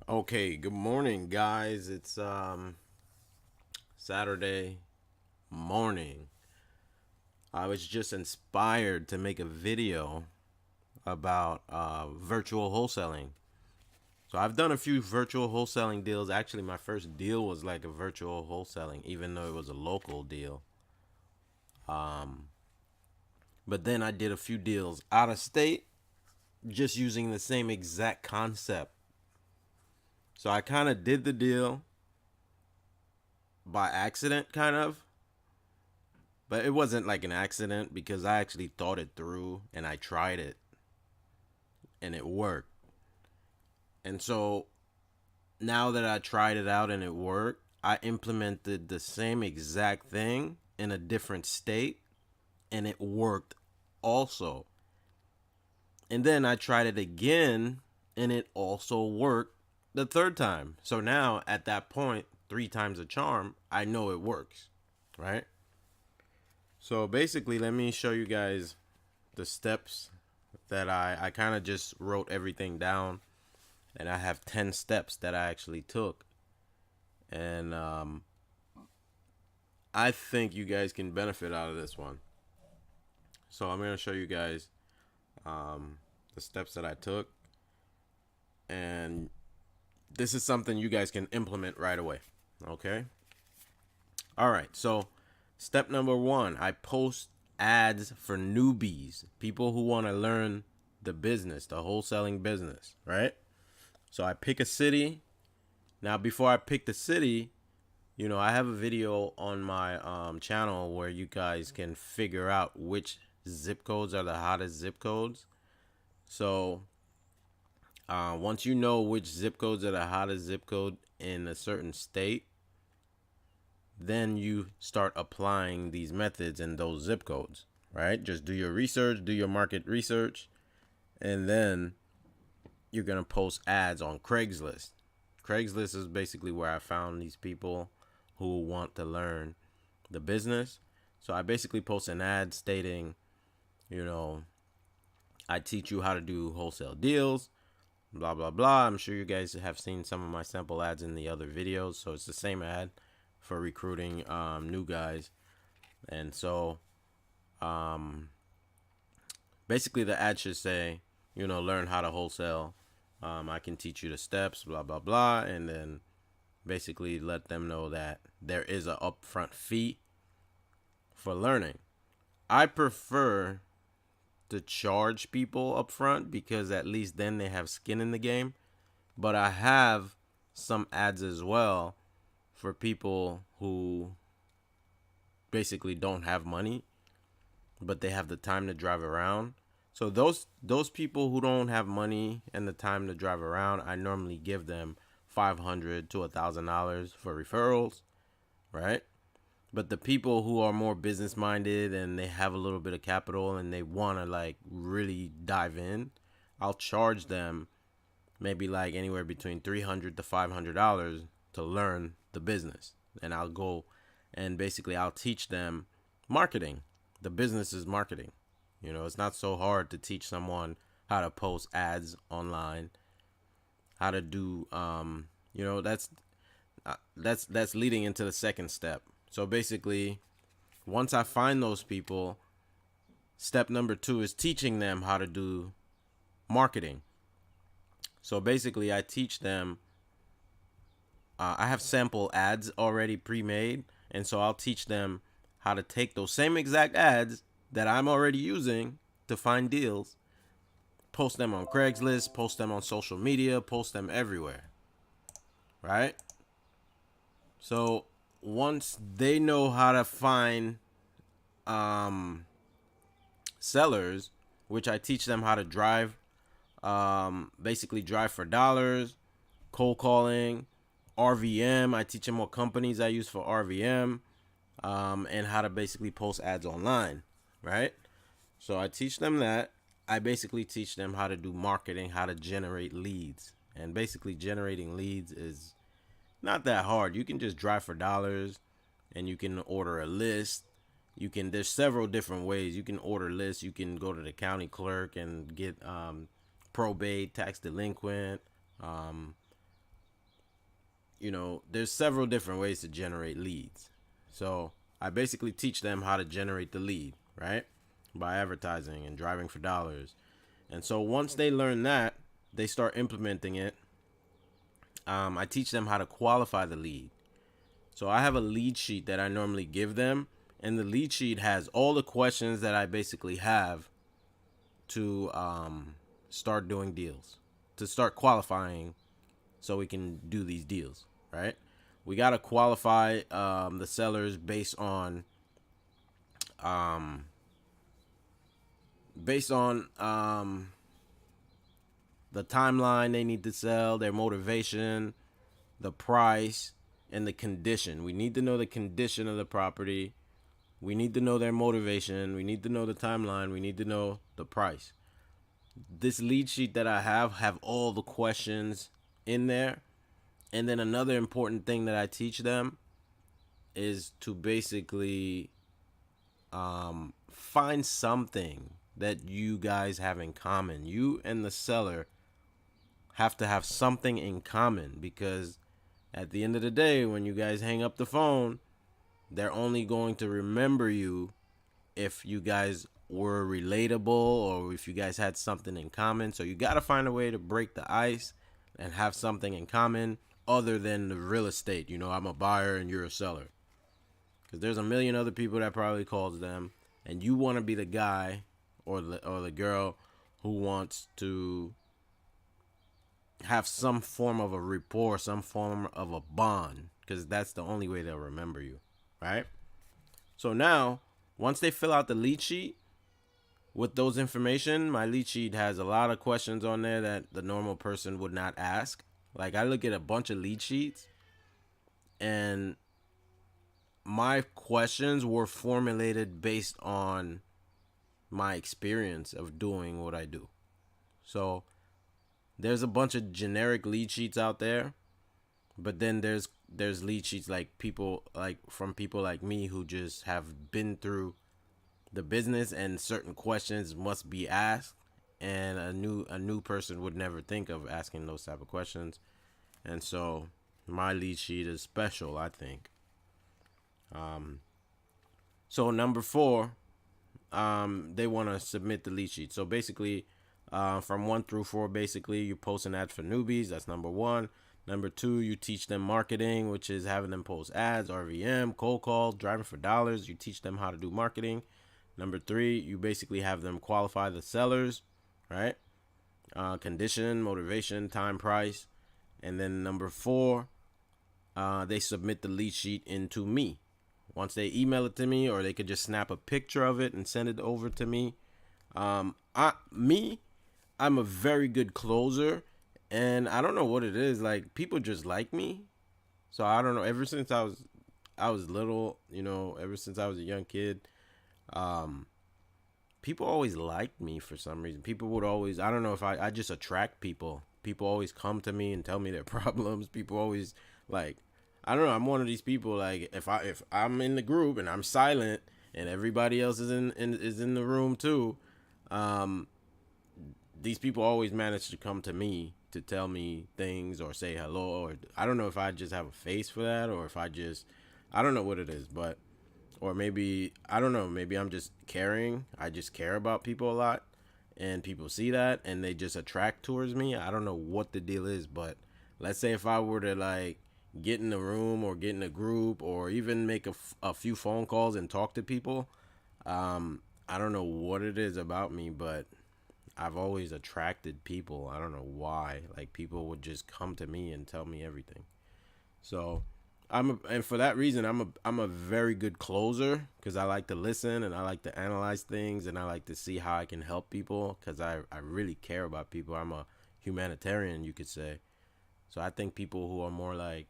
Okay, good morning, guys. It's Saturday morning. I was just inspired to make a video about virtual wholesaling. So I've done a few virtual wholesaling deals. Actually, my first deal was like a virtual wholesaling, even though it was a local deal. But then I did a few deals out of state, just using the same exact concept. So I kind of did the deal by accident, kind of. But it wasn't like an accident because I actually thought it through and I tried it and it worked. And so now that I tried it out and it worked, I implemented the same exact thing in a different state and it worked also. And then I tried it again and it also worked the third time. So now at that point, three times a charm, I know it works, right? So basically, let me show you guys the steps that I kind of just wrote everything down, and I have 10 steps that I actually took. And I think you guys can benefit out of this one. So I'm going to show you guys the steps that I took. And this is something you guys can implement right away. Okay. All right. So step number one, I post ads for newbies, people who want to learn the business, the wholesaling business, right? So I pick a city. Now, before I pick the city, I have a video on my channel where you guys can figure out which zip codes are the hottest zip codes. So once you know which zip codes are the hottest zip code in a certain state, then you start applying these methods in those zip codes, right? Just do your research, do your market research, and then you're going to post ads on Craigslist. Craigslist is basically where I found these people who want to learn the business. So I basically post an ad stating, I teach you how to do wholesale deals, blah, blah, blah. I'm sure you guys have seen some of my sample ads in the other videos. So it's the same ad for recruiting new guys. And so basically the ad should say, learn how to wholesale. I can teach you the steps, blah, blah, blah. And then basically let them know that there is an upfront fee for learning. I prefer to charge people upfront because at least then they have skin in the game. But I have some ads as well for people who basically don't have money, but they have the time to drive around. So those people who don't have money and the time to drive around, I normally give them $500 to $1,000 for referrals, right? But the people who are more business minded and they have a little bit of capital and they want to like really dive in, I'll charge them maybe like anywhere between $300 to $500 to learn the business. And I'll go and basically I'll teach them marketing. The business is marketing. It's not so hard to teach someone how to post ads online, how to do that's leading into the second step. So basically, once I find those people, step number 2 is teaching them how to do marketing. So basically, I teach them. I have sample ads already pre-made, and so I'll teach them how to take those same exact ads that I'm already using to find deals, post them on Craigslist, post them on social media, post them everywhere, right? So once they know how to find sellers, which I teach them how to drive, basically drive for dollars, cold calling, RVM. I teach them what companies I use for RVM, and how to basically post ads online, right? So I teach them that. I basically teach them how to do marketing, how to generate leads. And basically generating leads is not that hard. You can just drive for dollars and you can order a list. There's several different ways. You can order lists. You can go to the county clerk and get probate, tax delinquent, there's several different ways to generate leads. So I basically teach them how to generate the lead, right? By advertising and driving for dollars. And so once they learn that, they start implementing it. I teach them how to qualify the lead. So I have a lead sheet that I normally give them, and the lead sheet has all the questions that I basically have to start doing deals, to start qualifying so we can do these deals, right? We got to qualify the sellers based on um, the timeline they need to sell, their motivation, the price, and the condition. We need to know the condition of the property. We need to know their motivation. We need to know the timeline. We need to know the price. This lead sheet that I have all the questions in there. And then another important thing that I teach them is to basically find something that you guys have in common. You and the seller have to have something in common, because at the end of the day, when you guys hang up the phone, they're only going to remember you if you guys were relatable or if you guys had something in common. So you got to find a way to break the ice and have something in common other than the real estate. I'm a buyer and you're a seller. Because there's a million other people that probably calls them, and you want to be the guy or the girl who wants to have some form of a rapport, some form of a bond, because that's the only way they'll remember you, right? So now, once they fill out the lead sheet with those information, my lead sheet has a lot of questions on there that the normal person would not ask. Like, I look at a bunch of lead sheets, and my questions were formulated based on my experience of doing what I do. So there's a bunch of generic lead sheets out there, but then there's lead sheets from people like me who just have been through the business, and certain questions must be asked, and a new person would never think of asking those type of questions. And so my lead sheet is special, I think. So number 4, they want to submit the lead sheet. So basically, from 1 through 4, basically, you post an ad for newbies. That's number 1. Number 2, you teach them marketing, which is having them post ads, RVM, cold call, driving for dollars. You teach them how to do marketing. Number 3, you basically have them qualify the sellers, right? Condition, motivation, time, price. And then number 4, they submit the lead sheet into me. Once they email it to me, or they could just snap a picture of it and send it over to me. I'm a very good closer, and I don't know what it is. Like, people just like me. So I don't know. Ever since I was little, ever since I was a young kid, people always liked me for some reason. People would always, I don't know if I just attract people. People always come to me and tell me their problems. People always, like, I don't know. I'm one of these people. Like, if I'm in the group and I'm silent and everybody else is in the room too, these people always manage to come to me to tell me things or say hello. Or I don't know if I just have a face for that, or if I don't know what it is, but, or maybe, I don't know. Maybe I'm just caring. I just care about people a lot, and people see that and they just attract towards me. I don't know what the deal is, but let's say if I were to, like, get in a room or get in a group or even make a few phone calls and talk to people, I don't know what it is about me, but I've always attracted people. I don't know why. Like, people would just come to me and tell me everything. So and for that reason, I'm a very good closer, because I like to listen and I like to analyze things and I like to see how I can help people, because I really care about people. I'm a humanitarian, you could say. So I think people who are more like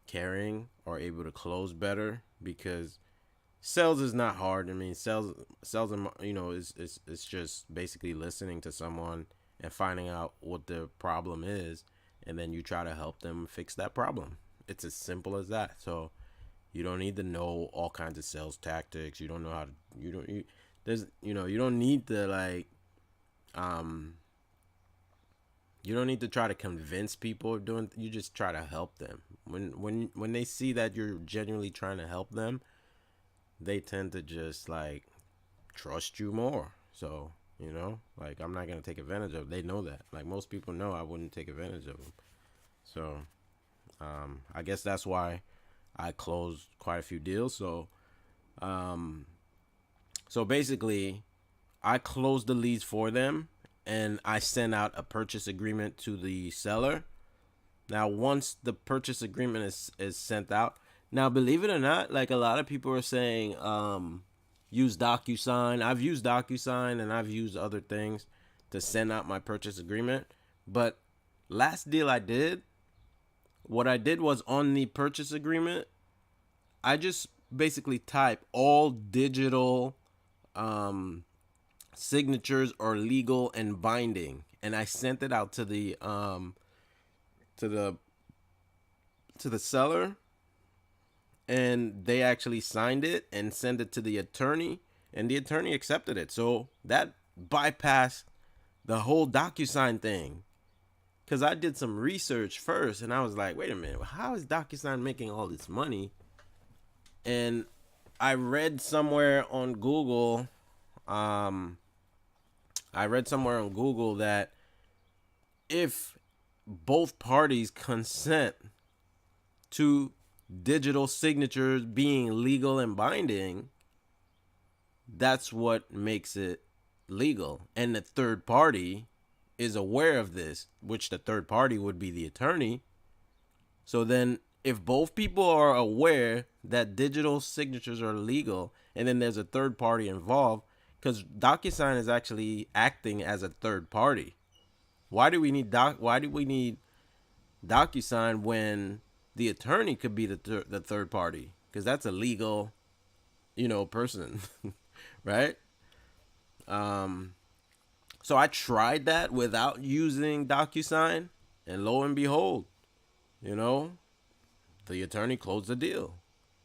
caring are able to close better, because sales is not hard. I mean, sales, it's just basically listening to someone and finding out what the problem is, and then you try to help them fix that problem. It's as simple as that. So you don't need to know all kinds of sales tactics. You don't know how to, you don't need to, like, You don't need to try to convince people of doing. You just try to help them. When they see that you're genuinely trying to help them, they tend to just like trust you more. So, like, I'm not gonna take advantage of. They know that. Like, most people know I wouldn't take advantage of them. So, I guess that's why I closed quite a few deals. So basically, I closed the leads for them, and I sent out a purchase agreement to the seller. Now, once the purchase agreement is sent out, now believe it or not, like, a lot of people are saying, use DocuSign. I've used DocuSign and I've used other things to send out my purchase agreement. But last deal I did, what I did was, on the purchase agreement, I just basically type all digital signatures are legal and binding, and I sent it out to the to the seller, and they actually signed it and sent it to the attorney, and the attorney accepted it. So that bypassed the whole DocuSign thing, because I did some research first, and I was like, wait a minute, how is DocuSign making all this money? And I read somewhere on Google, that if both parties consent to digital signatures being legal and binding, that's what makes it legal. And the third party is aware of this, which the third party would be the attorney. So then, if both people are aware that digital signatures are legal, and then there's a third party involved, because DocuSign is actually acting as a third party. Why do we need DocuSign when the attorney could be the third party? Because that's a legal, person, right? So I tried that without using DocuSign, and lo and behold, the attorney closed the deal.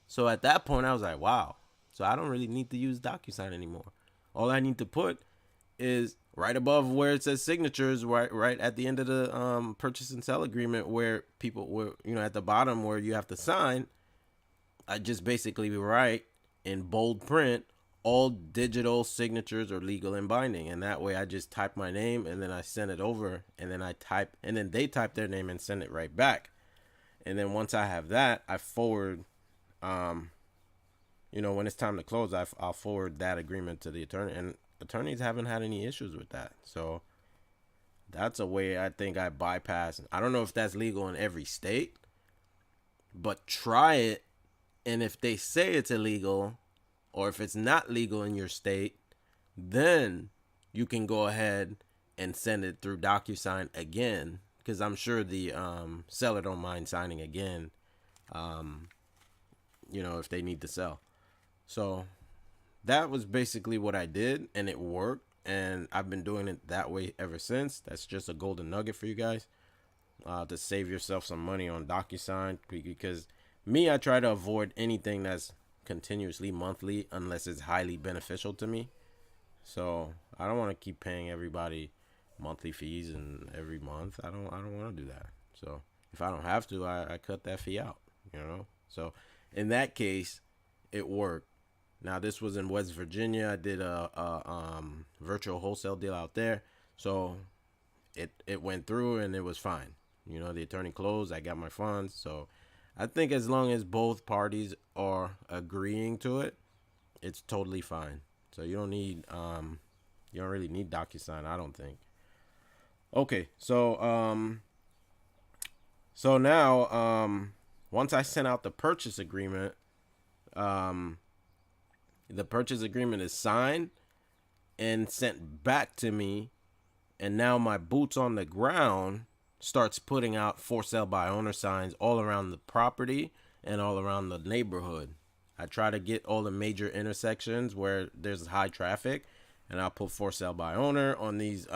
So at that point, I was like, wow. So I don't really need to use DocuSign anymore. All I need to put is right above where it says signatures, right at the end of the purchase and sell agreement, where people were, at the bottom where you have to sign. I just basically write in bold print, all digital signatures are legal and binding. And that way I just type my name, and then I send it over, and then they type their name and send it right back. And then once I have that, I forward, when it's time to close, I'll forward that agreement to the attorney. And attorneys haven't had any issues with that. So that's a way I think I bypass. I don't know if that's legal in every state, but try it. And if they say it's illegal, or if it's not legal in your state, then you can go ahead and send it through DocuSign again, because I'm sure the seller don't mind signing again, if they need to sell. So that was basically what I did, and it worked, and I've been doing it that way ever since. That's just a golden nugget for you guys, to save yourself some money on DocuSign, because I try to avoid anything that's continuously monthly unless it's highly beneficial to me. So I don't want to keep paying everybody monthly fees and every month. I don't want to do that. So if I don't have to, I cut that fee out, So in that case, it worked. Now, this was in West Virginia. I did a virtual wholesale deal out there. So it went through, and it was fine. The attorney closed. I got my funds. So I think as long as both parties are agreeing to it, it's totally fine. So you don't really need DocuSign, I don't think. Okay, so now once I sent out the purchase agreement, the purchase agreement is signed and sent back to me, and now my boots on the ground starts putting out for sale by owner signs all around the property and all around the neighborhood. I try to get all the major intersections where there's high traffic, and I'll put for sale by owner on these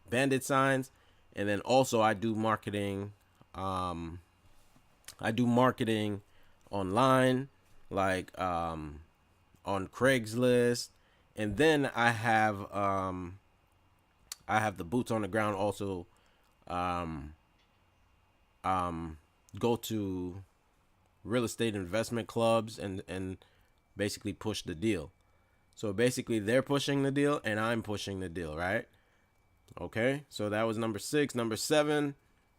bandit signs. And then also I do marketing. I do marketing online, like on Craigslist, and then I have the boots on the ground also um, go to real estate investment clubs and basically push the deal. So basically they're pushing the deal and I'm pushing the deal, right? Okay, so that was number 6. Number 7,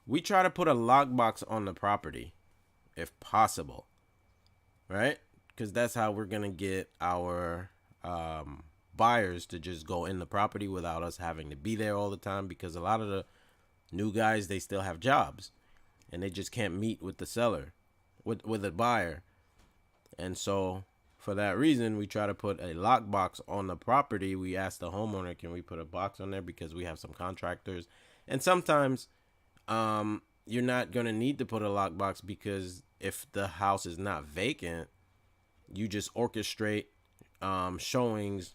we try to put a lockbox on the property if possible, right? Because that's how we're going to get our buyers to just go in the property without us having to be there all the time, because a lot of the new guys, they still have jobs and they just can't meet with the seller, with the buyer. And so for that reason, we try to put a lockbox on the property. We ask the homeowner, can we put a box on there, because we have some contractors. And sometimes you're not going to need to put a lockbox, because if the house is not vacant, you just orchestrate showings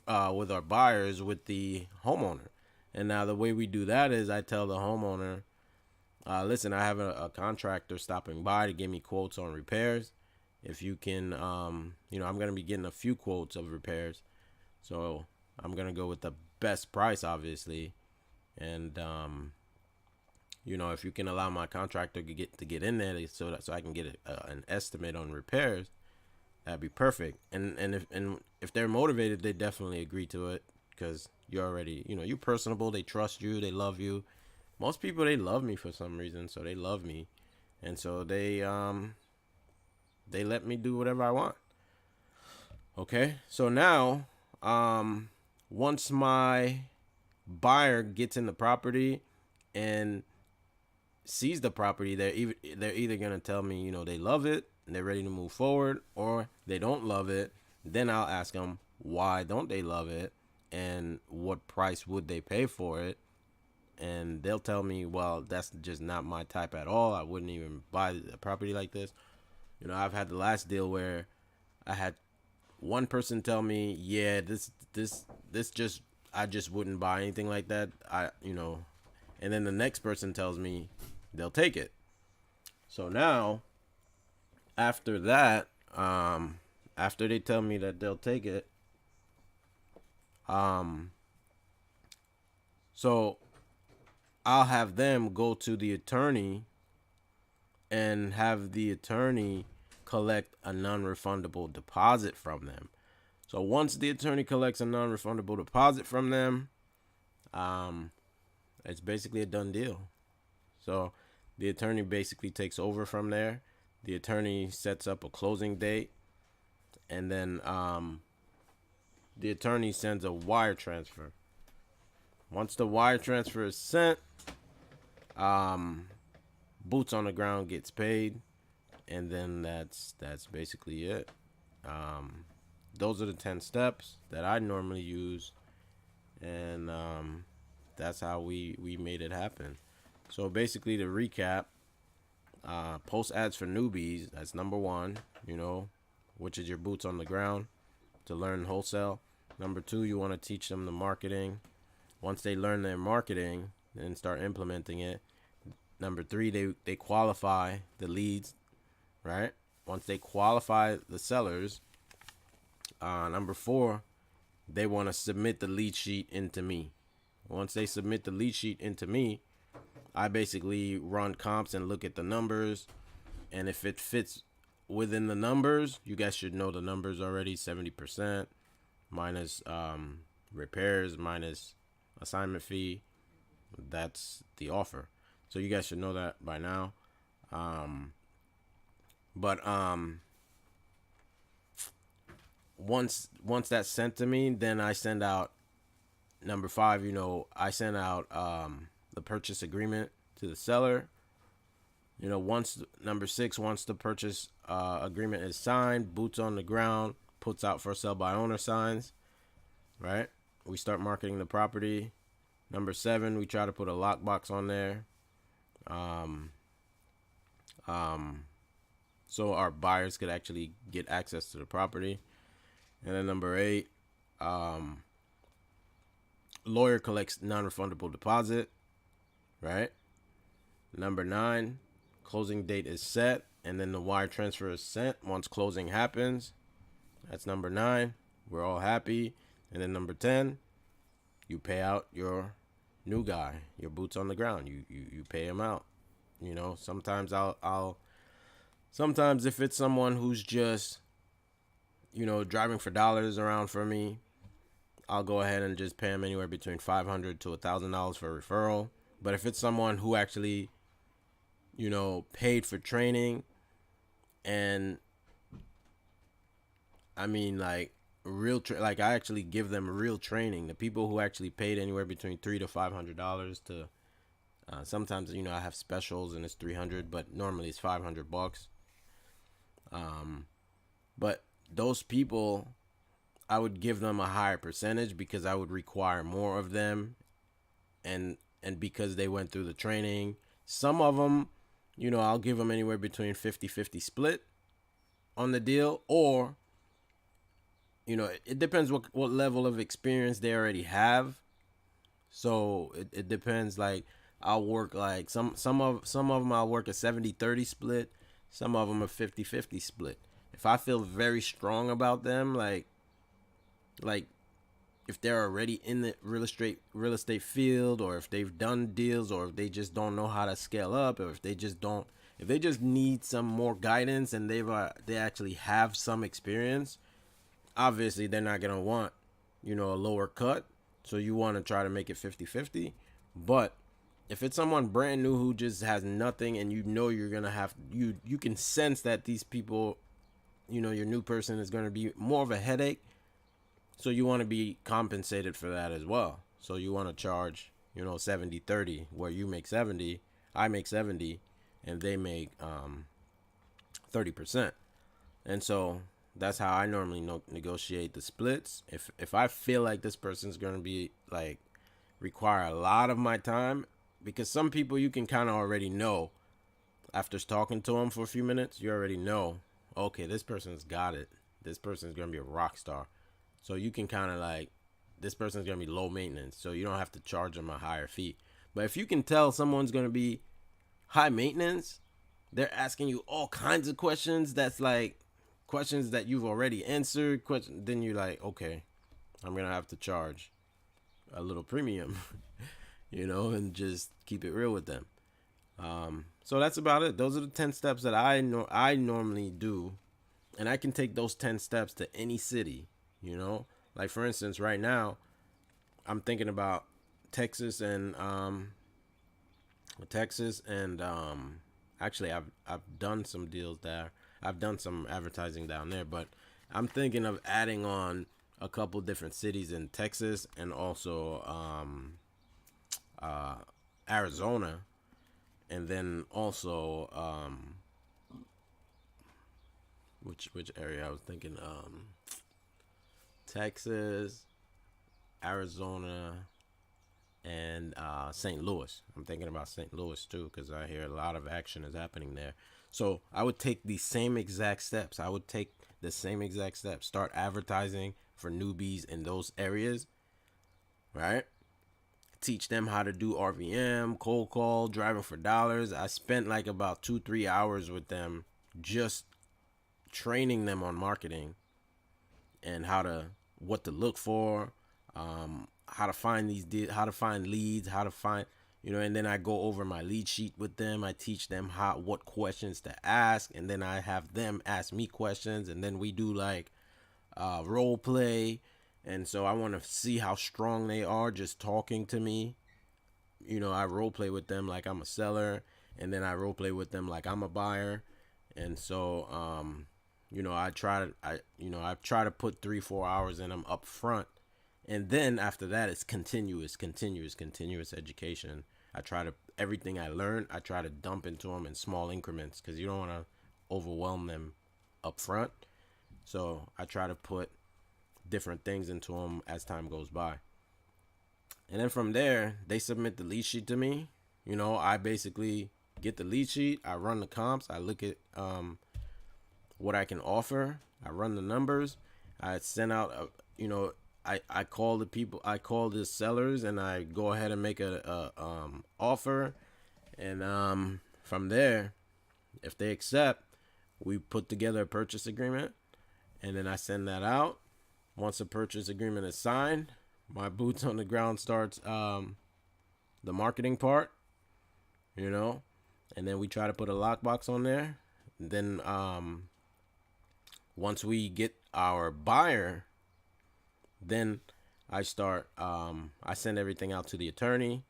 with our buyers with the homeowner. And now the way we do that is I tell the homeowner, listen, I have a contractor stopping by to give me quotes on repairs. If you can, I'm going to be getting a few quotes of repairs. So I'm going to go with the best price, obviously. And, if you can allow my contractor to get in there so I can get an estimate on repairs, that'd be perfect. And if they're motivated, they definitely agree to it, because you're already, you're personable. They trust you. They love you. Most people, they love me for some reason. So they love me. And so they let me do whatever I want. Okay. So now, once my buyer gets in the property and sees the property, they're either going to tell me, they love it and they're ready to move forward, or they don't love it. Then I'll ask them, why don't they love it, and what price would they pay for it? And they'll tell me, well, that's just not my type at all. I wouldn't even buy a property like this. I've had the last deal where I had one person tell me, yeah, this just, I just wouldn't buy anything like that. And then the next person tells me they'll take it. So now, after that, after they tell me that they'll take it, so I'll have them go to the attorney and have the attorney collect a non-refundable deposit from them. So once the attorney collects a non-refundable deposit from them, it's basically a done deal. So the attorney basically takes over from there. The attorney sets up a closing date, and then the attorney sends a wire transfer. Once the wire transfer is sent, boots on the ground gets paid, and then that's basically it. Those are the 10 steps that I normally use, and that's how we made it happen. So basically, to recap, post ads for newbies. That's number 1, which is your boots on the ground to learn wholesale. Number 2, you want to teach them the marketing. Once they learn their marketing and start implementing it. Number 3, they qualify the leads, right? Once they qualify the sellers, number 4, they want to submit the lead sheet into me. Once they submit the lead sheet into me, I basically run comps and look at the numbers. And if it fits within the numbers, you guys should know the numbers already. 70% minus repairs minus assignment fee. That's the offer. So you guys should know that by now. But once that's sent to me, then I send out number 5. I send out the purchase agreement to the seller. Once number 6, once the purchase agreement is signed, boots on the ground, puts out for sale by owner signs, right? We start marketing the property. Number 7, we try to put a lockbox on there. So our buyers could actually get access to the property. And then number 8, lawyer collects non-refundable deposit, right? Number 9, closing date is set, and then the wire transfer is sent once closing happens. That's number 9. We're all happy. And then number 10, you pay out your new guy, your boots on the ground. You pay him out. You know, sometimes sometimes if it's someone who's just, you know, driving for dollars around for me, I'll go ahead and just pay him anywhere between $500 to $1,000 for a referral. But if it's someone who actually, you know, paid for training, and I mean like like I actually give them real training. The people who actually paid anywhere between $300 to $500 to sometimes, you know, I have specials and it's 300, but normally it's $500. But those people, I would give them a higher percentage because I would require more of them, and because they went through the training. Some of them, you know, I'll give them anywhere between 50-50 split on the deal, or, you know, it depends what level of experience they already have. So it depends. Like I'll work like some of them I'll work a 70-30 split. Some of them a 50-50 split. If I feel very strong about them, like if they're already in the real estate field, or if they've done deals, or if they just don't know how to scale up, or if they just need some more guidance and they actually have some experience, obviously they're not gonna want, you know, a lower cut. So you want to try to make it 50-50. But if it's someone brand new who just has nothing, and you know you're gonna have you can sense that these people, you know, your new person is gonna be more of a headache. So you want to be compensated for that as well. So you want to charge, you know, 70-30, where you make 70, I make 70, and they make 30%. And so that's how I normally negotiate the splits. If I feel like this person's going to be like require a lot of my time, because some people you can kind of already know after talking to them for a few minutes, you already know, okay, this person's got it. This person's going to be a rock star. So you can kind of like, this person's going to be low maintenance, so you don't have to charge them a higher fee. But if you can tell someone's going to be high maintenance, they're asking you all kinds of questions that's like questions that you've already answered, then you're like, okay, I'm going to have to charge a little premium, you know, and just keep it real with them. So that's about it. Those are the 10 steps that I normally do. And I can take those 10 steps to any city. You know, like for instance, right now, I'm thinking about Texas and actually I've done some deals there. I've done some advertising down there, but I'm thinking of adding on a couple different cities in Texas, and also Arizona, and then also which area I was thinking. Texas, Arizona, and St. Louis. I'm thinking about St. Louis too, because I hear a lot of action is happening there. So I would take the same exact steps. Start advertising for newbies in those areas, right? Teach them how to do RVM, cold call, driving for dollars. I spent like about 2-3 hours with them, just training them on marketing and what to look for, how to find how to find leads, how to find, you know, and then I go over my lead sheet with them. I teach them what questions to ask, and then I have them ask me questions, and then we do like role play. And so I want to see how strong they are just talking to me. You know, I role play with them like I'm a seller, and then I role play with them like I'm a buyer. And so you know, I try to put 3-4 hours in them up front, and then after that it's continuous education. Everything I learn, I try to dump into them in small increments, because you don't want to overwhelm them up front. So I try to put different things into them as time goes by, and then from there they submit the lead sheet to me. You know, I basically get the lead sheet, I run the comps, I look at what I can offer. I run the numbers. I send out, I call the people, I call the sellers, and I go ahead and make a offer. And from there, if they accept, we put together a purchase agreement, and then I send that out. Once a purchase agreement is signed, my boots on the ground starts the marketing part, you know, and then we try to put a lockbox on there. Then once we get our buyer, then I send everything out to the attorney,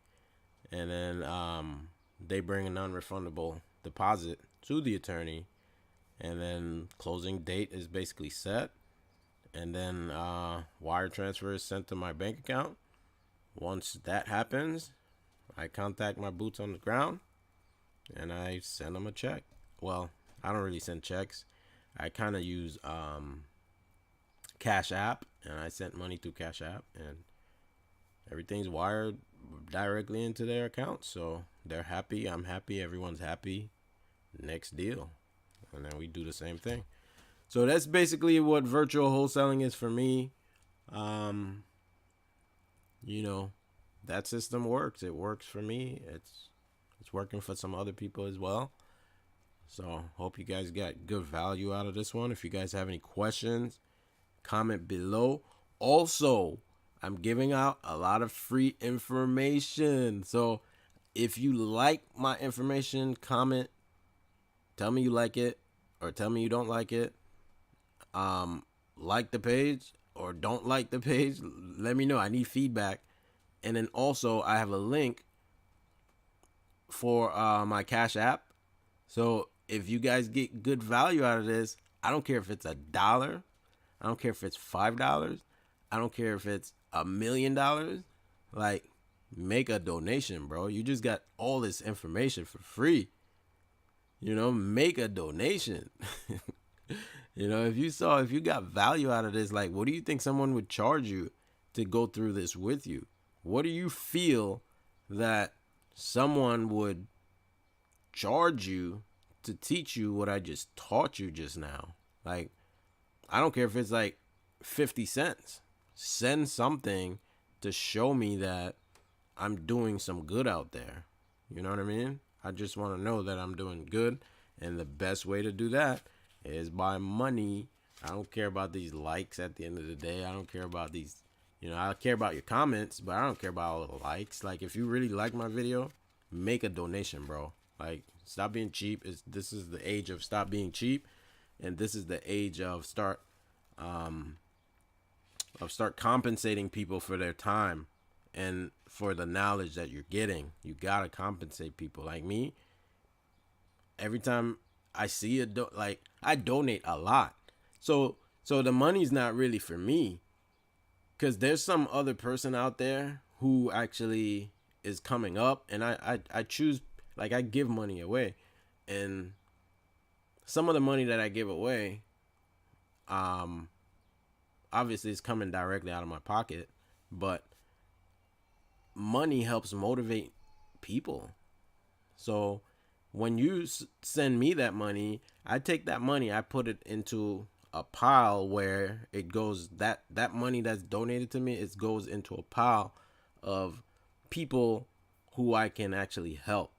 and then they bring a non-refundable deposit to the attorney, and then closing date is basically set, and then wire transfer is sent to my bank account. Once that happens, I contact my boots on the ground, and I send them a check. Well, I don't really send checks. I kind of use Cash App, and I sent money through Cash App, and everything's wired directly into their account. So they're happy, I'm happy, everyone's happy. Next deal. And then we do the same thing. So that's basically what virtual wholesaling is for me. You know, that system works. It works for me. It's working for some other people as well. So hope you guys got good value out of this one. If you guys have any questions, comment below. Also, I'm giving out a lot of free information. So if you like my information, comment, tell me you like it or tell me you don't like it. Like the page or don't like the page. Let me know. I need feedback. And then also I have a link for my Cash App. So if you guys get good value out of this, I don't care if it's $1. I don't care if it's $5. I don't care if it's $1 million. Like, make a donation, bro. You just got all this information for free. You know, make a donation. You know, if you got value out of this, like, what do you think someone would charge you to go through this with you? What do you feel that someone would charge you to teach you what I just taught you just now? Like, I don't care if it's like 50 cents. Send something to show me that I'm doing some good out there. You know what I mean? I just want to know that I'm doing good. And the best way to do that is by money. I don't care about these likes at the end of the day. I don't care about these, you know, I care about your comments, but I don't care about all the likes. Like, if you really like my video, make a donation, bro. Like, stop being cheap. This is the age of stop being cheap. And this is the age of start compensating people for their time and for the knowledge that you're getting. You gotta compensate people. Like me, every time I see I donate a lot. So the money's not really for me, because there's some other person out there who actually is coming up, and I choose, like, I give money away, and some of the money that I give away, obviously it's coming directly out of my pocket, but money helps motivate people. So when you send me that money, I take that money, I put it into a pile where it goes, that money that's donated to me, it goes into a pile of people who I can actually help.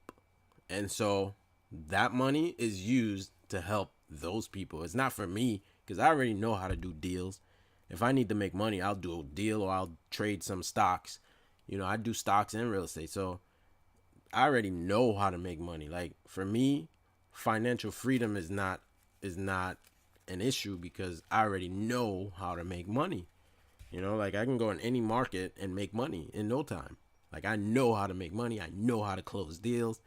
And so that money is used to help those people. It's not for me, because I already know how to do deals. If I need to make money, I'll do a deal or I'll trade some stocks. You know, I do stocks and real estate. So I already know how to make money. Like, for me, financial freedom is not an issue, because I already know how to make money. You know, like, I can go in any market and make money in no time. Like, I know how to make money. I know how to close deals.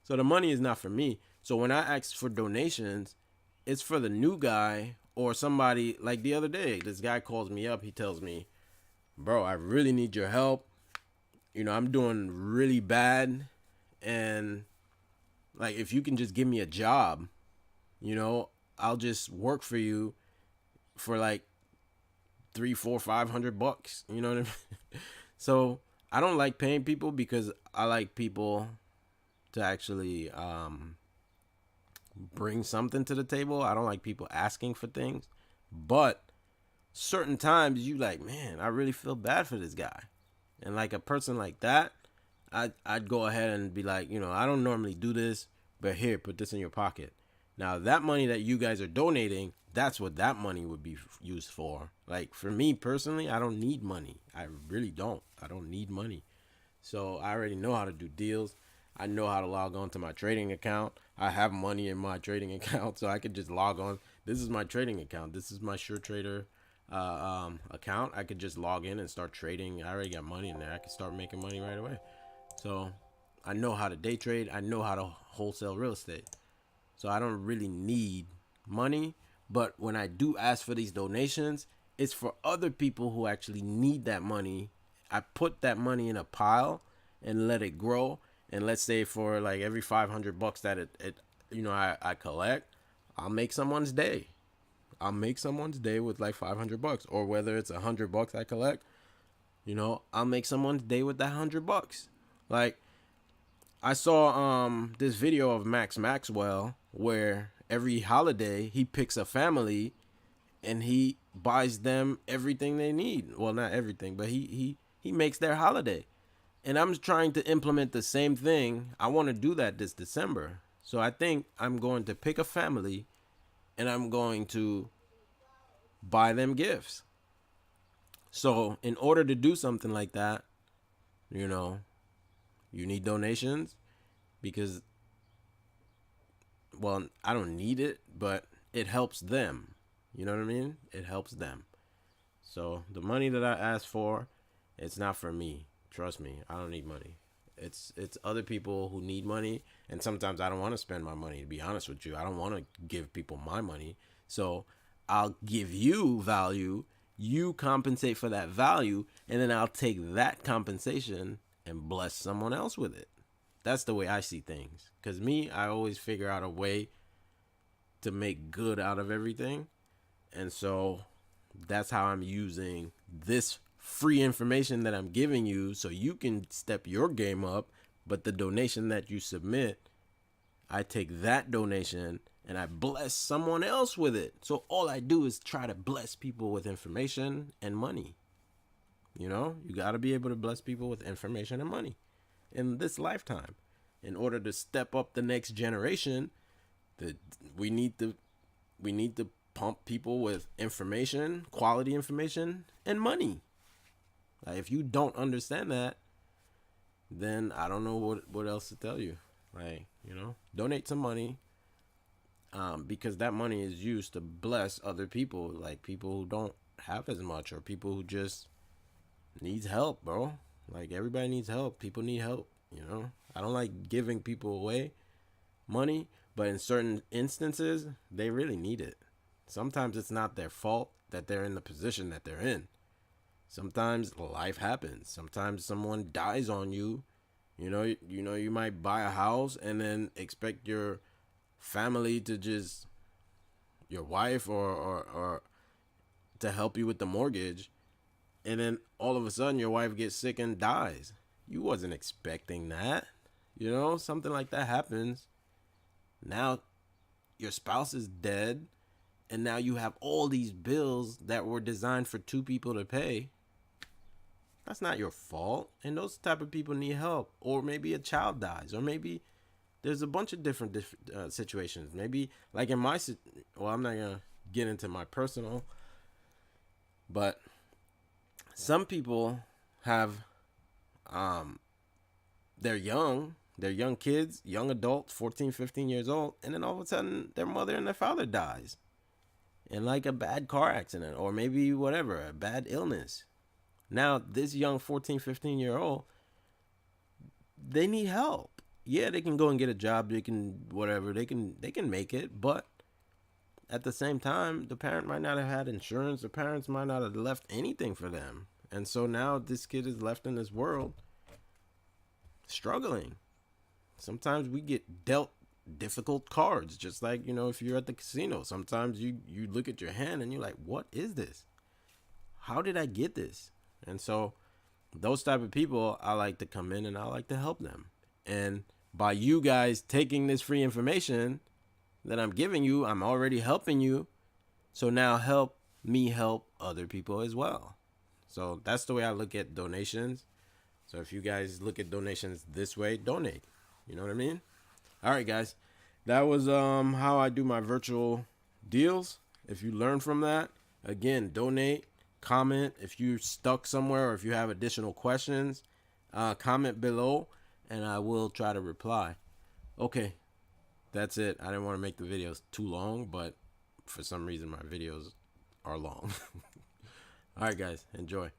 So the money is not for me. So when I ask for donations, it's for the new guy or somebody. Like the other day, this guy calls me up. He tells me, bro, I really need your help. You know, I'm doing really bad. And, like, if you can just give me a job, you know, I'll just work for you for like $300, $400, $500. You know what I mean? So I don't like paying people, because I like people to actually bring something to the table. I don't like people asking for things. But certain times you like, man, I really feel bad for this guy. And like a person like that, I'd go ahead and be like, you know, I don't normally do this, but here, put this in your pocket. Now, that money that you guys are donating, that's what that money would be used for. Like, for me personally, I don't need money. I really don't. I don't need money. So I already know how to do deals. I know how to log on to my trading account. I have money in my trading account, so I could just log on. This is my trading account. This is my SureTrader account. I could just log in and start trading. I already got money in there. I could start making money right away. So I know how to day trade. I know how to wholesale real estate. So I don't really need money. But when I do ask for these donations, it's for other people who actually need that money. I put that money in a pile and let it grow. And let's say for like every $500 that I collect, I'll make someone's day. I'll make someone's day with like $500, or whether it's $100 I collect, I'll make someone's day with that $100. Like, I saw this video of Max Maxwell where every holiday he picks a family and he buys them everything they need. Well, not everything, but he makes their holiday. And I'm trying to implement the same thing. I want to do that this December. So I think I'm going to pick a family and I'm going to buy them gifts. So in order to do something like that, you need donations because, well, I don't need it, but it helps them. You know what I mean? It helps them. So the money that I ask for, it's not for me. Trust me, I don't need money. It's other people who need money, and sometimes I don't want to spend my money, to be honest with you. I don't want to give people my money. So I'll give you value, you compensate for that value, and then I'll take that compensation and bless someone else with it. That's the way I see things. Because me, I always figure out a way to make good out of everything. And so that's how I'm using this free information that I'm giving you so you can step your game up. But the donation that you submit, I take that donation and I bless someone else with it. So all I do is try to bless people with information and money. You got to be able to bless people with information and money in this lifetime. In order to step up the next generation, we need to pump people with information, quality information, and money. Like, if you don't understand that, then I don't know what else to tell you. Like, donate some money, because that money is used to bless other people, like people who don't have as much, or people who just needs help, bro. Like, everybody needs help. People need help, I don't like giving people away money, but in certain instances, they really need it. Sometimes it's not their fault that they're in the position that they're in. Sometimes life happens. Sometimes someone dies on you. You might buy a house and then expect your family to just, your wife or to help you with the mortgage. And then all of a sudden your wife gets sick and dies. You wasn't expecting that. Something like that happens. Now your spouse is dead. And now you have all these bills that were designed for two people to pay. That's not your fault. And those type of people need help. Or maybe a child dies. Or maybe there's a bunch of different situations. Maybe like in my, well, I'm not going to get into my personal. But some people have, they're young kids, young adults, 14, 15 years old. And then all of a sudden their mother and their father dies. In like a bad car accident, or maybe whatever, a bad illness. Now, this young 14, 15-year-old, they need help. Yeah, they can go and get a job. They can, whatever, they can make it. But at the same time, the parent might not have had insurance. The parents might not have left anything for them. And so now this kid is left in this world struggling. Sometimes we get dealt difficult cards, just like, if you're at the casino, sometimes you look at your hand and you're like, what is this? How did I get this? And so those type of people, I like to come in and I like to help them. And by you guys taking this free information that I'm giving you, I'm already helping you. So now help me help other people as well. So that's the way I look at donations. So if you guys look at donations this way, donate. You know what I mean? All right, guys, that was how I do my virtual deals. If you learn from that, again, donate, comment. If you're stuck somewhere or if you have additional questions, comment below, and I will try to reply. Okay, that's it. I didn't want to make the videos too long, but for some reason my videos are long. All right, guys, enjoy.